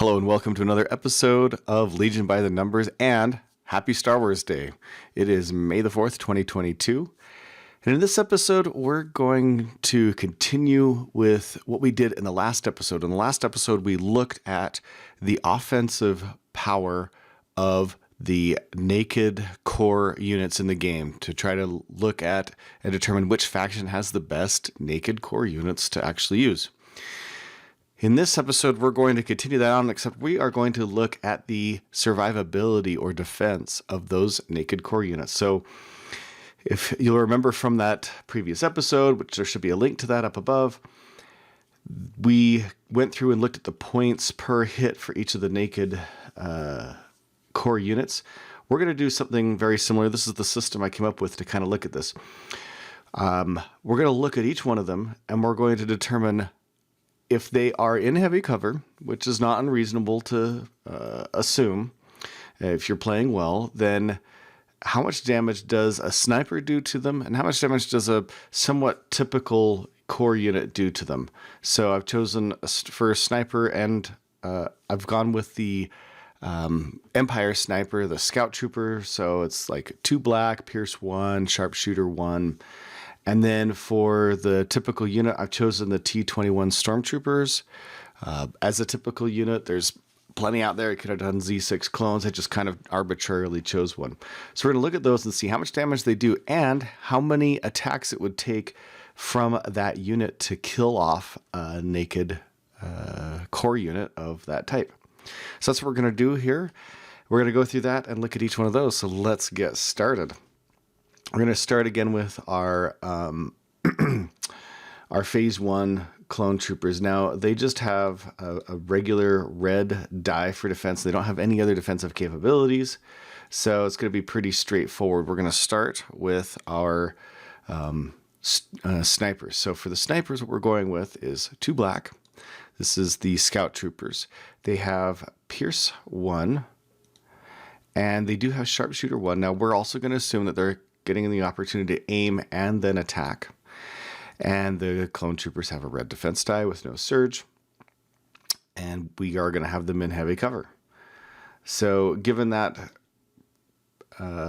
Hello and welcome to another episode of Legion by the Numbers, and happy Star Wars Day. It is May the 4th, 2022. And in this episode, we're going to continue with what we did in the last episode. In the last episode, we looked at the offensive power of the naked core units in the game to try to look at and determine which faction has the best naked core units to actually use. In this episode, we're going to continue that on, except we are going to look at the survivability or defense of those naked core units. So if you'll remember from that previous episode, which there should be a link to that up above, we went through and looked at the points per hit for each of the naked core units. We're going to do something very similar. This is the system I came up with to kind of look at this. We're going to look at each one of them, and we're going to determine if they are in heavy cover, which is not unreasonable to assume. If you're playing well, then how much damage does a sniper do to them, and how much damage does a somewhat typical core unit do to them? So I've chosen for sniper, and I've gone with the Empire sniper, the Scout Trooper. So it's like 2 black, Pierce 1, Sharpshooter 1. And then for the typical unit, I've chosen the T21 Stormtroopers. As a typical unit, there's plenty out there. I could have done Z6 clones. I just kind of arbitrarily chose one. So we're going to look at those and see how much damage they do and how many attacks it would take from that unit to kill off a naked core unit of that type. So that's what we're going to do here. We're going to go through that and look at each one of those. So let's get started. We're going to start again with our our Phase 1 clone troopers. Now, they just have a regular red die for defense. They don't have any other defensive capabilities, so it's going to be pretty straightforward. We're going to start with our snipers. So for the snipers, what we're going with is 2 black. This is the Scout Troopers. They have Pierce 1, and they do have Sharpshooter 1. Now, we're also going to assume that they're getting the opportunity to aim and then attack. And the clone troopers have a red defense die with no surge. And we are going to have them in heavy cover. So given that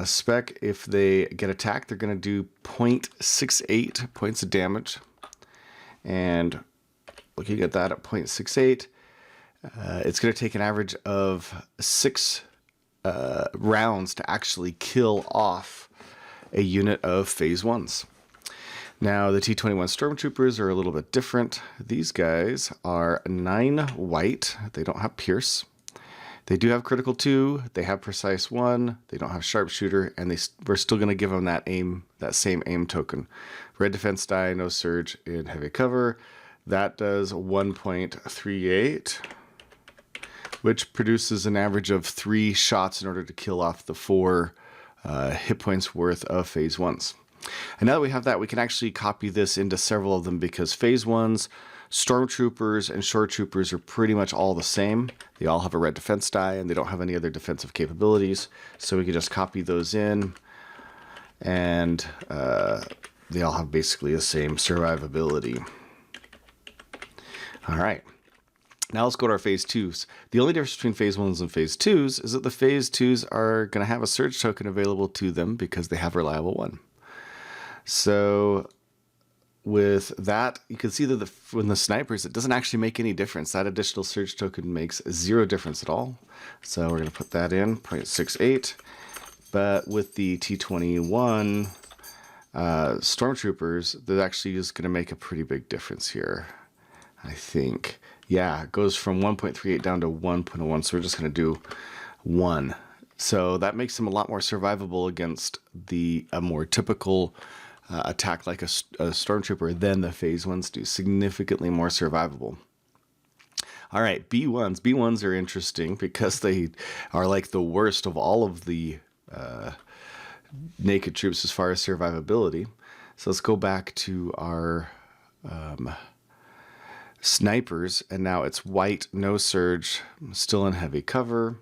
spec, if they get attacked, they're going to do 0.68 points of damage. And looking at that at 0.68, it's going to take an average of 6 rounds to actually kill off a unit of Phase 1s. Now, the T21 Stormtroopers are a little bit different. These guys are 9 white. They don't have Pierce. They do have Critical 2. They have Precise 1. They don't have Sharpshooter, and we're still going to give them that same aim token. Red defense die, no surge in heavy cover. That does 1.38, which produces an average of 3 shots in order to kill off the 4 hit points worth of Phase 1s. And now that we have that, we can actually copy this into several of them, because Phase 1s, Stormtroopers, and Shore Troopers are pretty much all the same. They all have a red defense die, and they don't have any other defensive capabilities. So we can just copy those in, and they all have basically the same survivability. All right. Now let's go to our Phase 2s. The only difference between Phase 1s and Phase 2s is that the Phase 2s are going to have a surge token available to them because they have Reliable 1. So with that, you can see that when the snipers, it doesn't actually make any difference. That additional surge token makes 0 difference at all. So we're going to put that in, 0.68. But with the T21 Stormtroopers, that actually is going to make a pretty big difference here, I think. Yeah, it goes from 1.38 down to 1.01, so we're just going to do 1. So that makes them a lot more survivable against a more typical attack like a Stormtrooper than the Phase 1s do. Significantly more survivable. All right, B1s. B1s are interesting because they are like the worst of all of the naked troops as far as survivability. So let's go back to our snipers, and now it's white, no surge, still in heavy cover,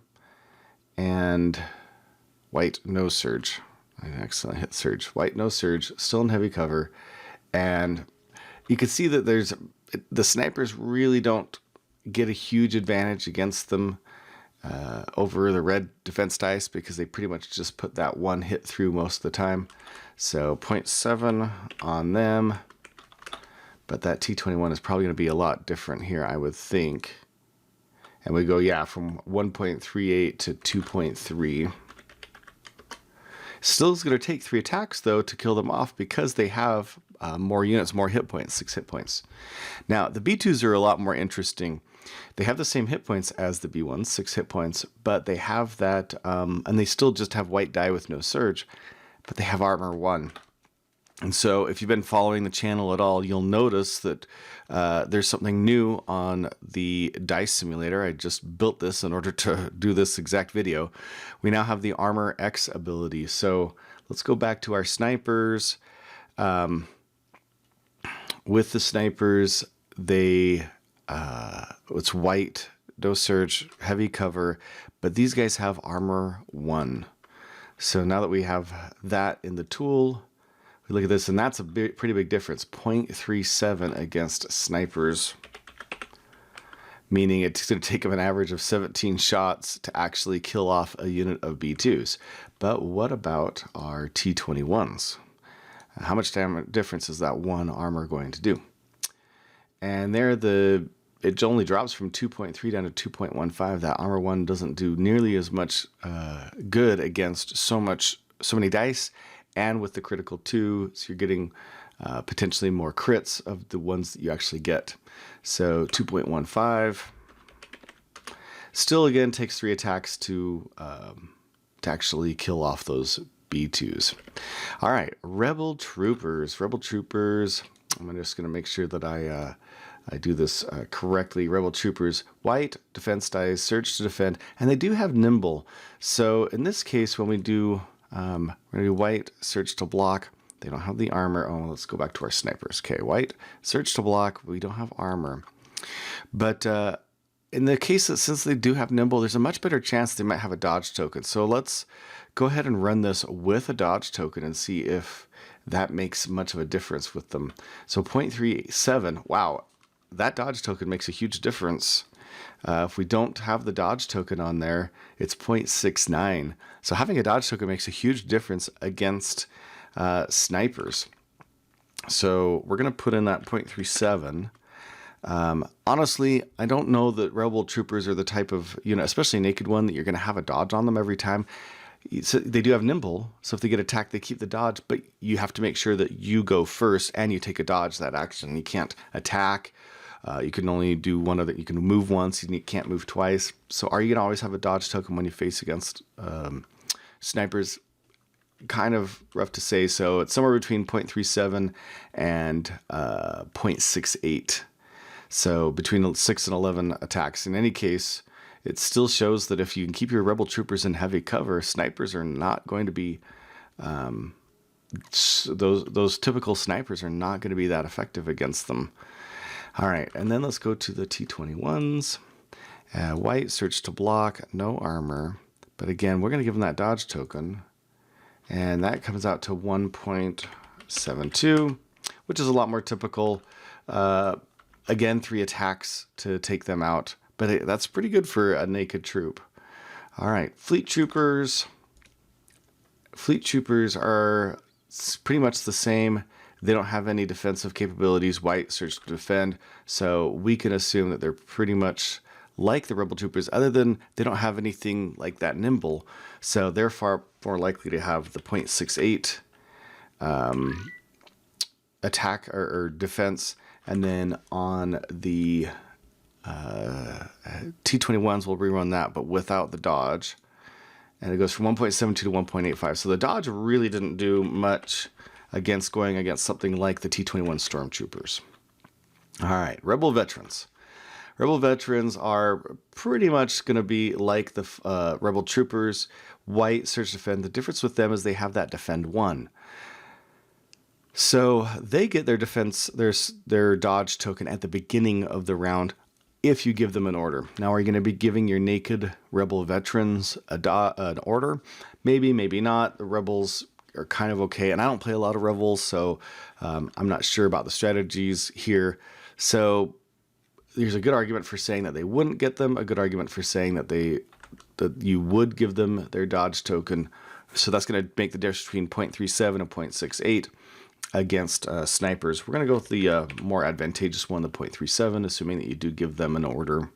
and white, no surge. I accidentally hit surge. White, no surge, still in heavy cover, and you can see that the snipers really don't get a huge advantage against them over the red defense dice because they pretty much just put that one hit through most of the time. So 0.7 on them. But that T21 is probably going to be a lot different here, I would think. And we go, yeah, from 1.38 to 2.3. Still is going to take 3 attacks, though, to kill them off because they have more units, more hit points, 6 hit points. Now, the B2s are a lot more interesting. They have the same hit points as the B1s, 6 hit points, but they have that, and they still just have white die with no surge, but they have armor 1. And so if you've been following the channel at all, you'll notice that there's something new on the dice simulator. I just built this in order to do this exact video. We now have the Armor X ability. So let's go back to our snipers. With the snipers, it's white, no surge, heavy cover, but these guys have armor 1. So now that we have that in the tool, we look at this, and that's a pretty big difference, 0.37 against snipers, meaning it's going to take them an average of 17 shots to actually kill off a unit of B2s. But what about our T21s? How much difference is that one armor going to do? And there it only drops from 2.3 down to 2.15. That armor 1 doesn't do nearly as much good against so many dice, and with the critical 2, so you're getting potentially more crits of the ones that you actually get. So 2.15 still again takes 3 attacks to actually kill off those B2s. All right, Rebel Troopers. Rebel Troopers. I'm just going to make sure that I do this correctly. Rebel Troopers, white, defense dice, surge to defend, and they do have nimble. So in this case, when we do, we're going to do white, surge to block. They don't have the armor. Oh, let's go back to our snipers. Okay, white, surge to block. We don't have armor. But in the case that since they do have nimble, there's a much better chance they might have a dodge token. So let's go ahead and run this with a dodge token and see if that makes much of a difference with them. So 0.37, wow, that dodge token makes a huge difference. If we don't have the dodge token on there, it's 0.69. So having a dodge token makes a huge difference against snipers. So we're going to put in that 0.37. Honestly, I don't know that Rebel Troopers are the type of, especially Naked One, that you're going to have a dodge on them every time. So they do have nimble, so if they get attacked, they keep the dodge, but you have to make sure that you go first and you take a dodge that action. You can't attack. You can only do one of it. You can move once. You can't move twice. So are you going to always have a dodge token when you face against snipers? Kind of rough to say. So it's somewhere between 0.37 and 0.68. So between 6 and 11 attacks. In any case, it still shows that if you can keep your Rebel Troopers in heavy cover, snipers are not going to be, those typical snipers are not going to be that effective against them. All right, and then let's go to the T21s. White, search to block, no armor. But again, we're going to give them that dodge token. And that comes out to 1.72, which is a lot more typical. Again, 3 attacks to take them out. But that's pretty good for a naked troop. All right, Fleet Troopers. Fleet Troopers are pretty much the same. They don't have any defensive capabilities, white, search to defend. So we can assume that they're pretty much like the Rebel Troopers, other than they don't have anything like that nimble. So they're far more likely to have the 0.68 attack or defense. And then on the T21s, we'll rerun that, but without the dodge. And it goes from 1.72 to 1.85. So the dodge really didn't do much against going against something like the T21 Stormtroopers. All right, Rebel Veterans. Rebel Veterans are pretty much going to be like the Rebel Troopers, white, search, defend. The difference with them is they have that defend 1. So they get their defense, their dodge token at the beginning of the round if you give them an order. Now, are you going to be giving your naked Rebel Veterans an order? Maybe, maybe not. The Rebels are kind of okay, and I don't play a lot of Rebels, so I'm not sure about the strategies here. So there's a good argument for saying that they wouldn't get them, a good argument for saying that you would give them their dodge token. So that's going to make the difference between 0.37 and 0.68 against snipers. We're going to go with the more advantageous one, the 0.37, assuming that you do give them an order.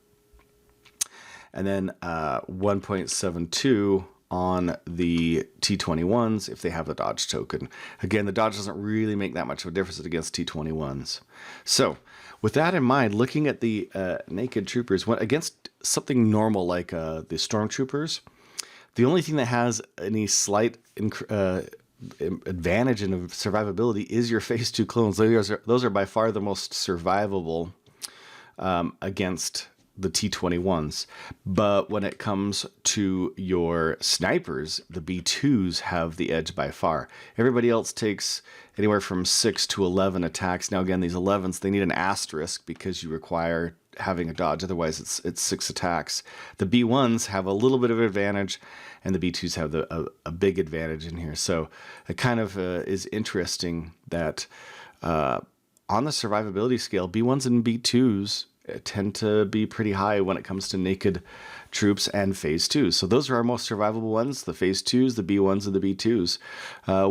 And then 1.72 on the T21s if they have a dodge token. Again, the dodge doesn't really make that much of a difference against T21s. So with that in mind, looking at the naked troopers, against something normal like the Stormtroopers, the only thing that has any slight advantage in survivability is your phase 2 clones. Those are by far the most survivable against the T21s. But when it comes to your snipers, the B2s have the edge by far. Everybody else takes anywhere from 6 to 11 attacks. Now again, these 11s, they need an asterisk because you require having a dodge. Otherwise, it's 6 attacks. The B1s have a little bit of advantage, and the B2s have a big advantage in here. So it kind of is interesting that on the survivability scale, B1s and B2s tend to be pretty high when it comes to naked troops and phase 2s. So those are our most survivable ones, the phase 2s, the B1s, and the B2s,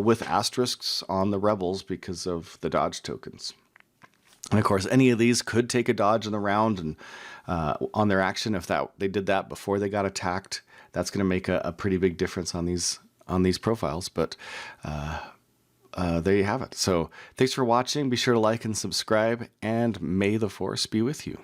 with asterisks on the rebels because of the dodge tokens. And of course, any of these could take a dodge in the round and on their action. If they did that before they got attacked, that's going to make a pretty big difference on these profiles. But there you have it. So thanks for watching. Be sure to like and subscribe, and may the Force be with you.